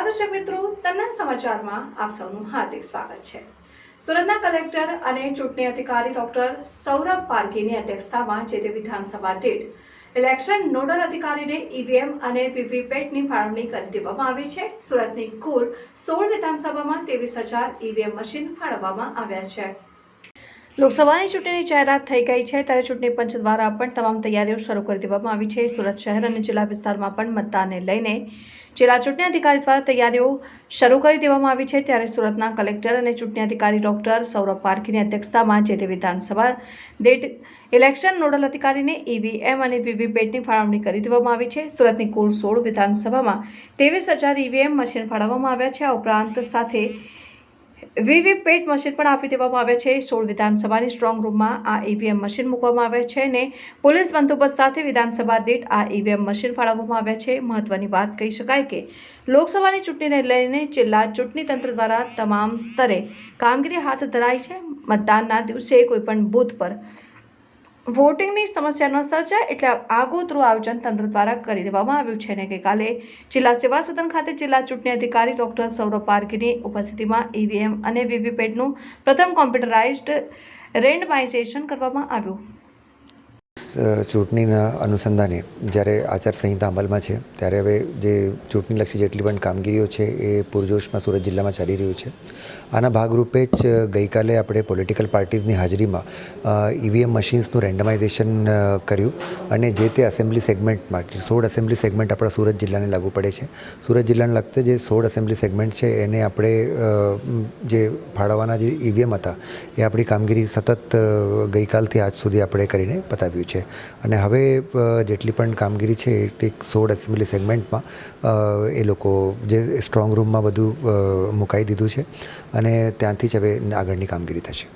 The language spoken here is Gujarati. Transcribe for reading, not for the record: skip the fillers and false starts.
દર્શક મિત્રો, તન્ના સમાચારમાં આપ સૌનું હાર્દિક સ્વાગત છે। સુરતના કલેક્ટર અને ચૂંટણી અધિકારી ડોક્ટર સૌરભ પારગીની અધ્યક્ષતામાં જે તે વિધાનસભા દીઠ ઇલેક્શન નોડલ અધિકારીને ઈવીએમ અને વીવીપેટની ફાળવણી કરી દેવામાં આવી છે। સુરતની કુલ 16 વિધાનસભામાં 23,000 ઈવીએમ મશીન ફાળવવામાં આવ્યા છે। લોકસભાની ચૂંટણીની જાહેરાત થઈ ગઈ છે ત્યારે ચૂંટણી પંચ દ્વારા પણ તમામ તૈયારીઓ શરૂ કરી દેવામાં આવી છે। સુરત શહેર અને જિલ્લા વિસ્તારમાં પણ મતદાનને લઈને જિલ્લા ચૂંટણી અધિકારી દ્વારા તૈયારીઓ શરૂ કરી દેવામાં આવી છે। ત્યારે સુરતના કલેક્ટર અને ચૂંટણી અધિકારી ડોક્ટર સૌરભ પારગીની અધ્યક્ષતામાં જે તે વિધાનસભા દીઠ ઇલેક્શન નોડલ અધિકારીને ઈવીએમ અને વીવીપેટની ફાળવણી કરી દેવામાં આવી છે। સુરતની કુલ 16 વિધાનસભામાં 23,000 ઈવીએમ મશીન ફાળવવામાં આવ્યા છે। આ ઉપરાંત સાથે વીવીપેટ મશીન પણ આપી દેવામાં આવ્યા છે। 16 વિધાનસભાની સ્ટ્રોંગ રૂમમાં આ ઈવીએમ મશીન મૂકવામાં આવ્યા છે અને પોલીસ બંદોબસ્ત સાથે વિધાનસભા દીઠ આ ઈવીએમ મશીન ફાળવવામાં આવ્યા છે। મહત્વની વાત કહી શકાય કે લોકસભાની ચૂંટણીને લઈને જિલ્લા ચૂંટણી તંત્ર દ્વારા તમામ સ્તરે કામગીરી હાથ ધરાઈ છે। મતદાનના દિવસે કોઈપણ બૂથ પર વોટિંગની સમસ્યા ન સર્જાય એટલે આગોતરું આયોજન તંત્ર દ્વારા કરી દેવામાં આવ્યું છે અને ગઈકાલે જિલ્લા સેવા સદન ખાતે જિલ્લા ચૂંટણી અધિકારી ડોક્ટર સૌરભ પારગીની ઉપસ્થિતિમાં ઈવીએમ અને વીવીપેટનું પ્રથમ કોમ્પ્યુટરાઇઝ્ડ રેન્ડમાઇઝેશન કરવામાં આવ્યું। ચૂંટણીના અનુસંધાને જ્યારે આચારસંહિતા અમલમાં છે ત્યારે હવે જે ચૂંટણીલક્ષી જેટલી પણ કામગીરીઓ છે એ પૂરજોશમાં સુરત જિલ્લામાં ચાલી રહ્યું છે। આના ભાગરૂપે જ ગઈકાલે આપણે પોલિટિકલ પાર્ટીઝની હાજરીમાં ઈવીએમ મશીન્સનું રેન્ડમાઇઝેશન કર્યું અને જે તે એસેમ્બલી સેગમેન્ટમાં 16 એસેમ્બલી સેગમેન્ટ આપણા સુરત જિલ્લાને લાગુ પડે છે। સુરત જિલ્લાને લગતા જે 16 એસેમ્બલી સેગમેન્ટ છે એને આપણે જે ફાળવવાના જે ઈવીએમ હતા એ આપણી કામગીરી સતત ગઈકાલથી આજ સુધી આપણે કરીને પતાવ્યું છે અને હવે જેટલી પણ કામગીરી છે એ 16 એસેમ્બલી સેગમેન્ટમાં એ લોકો જે સ્ટ્રોંગ રૂમમાં બધું મુકાઈ દીધું છે અને ત્યાંથી જ હવે આગળની કામગીરી થશે।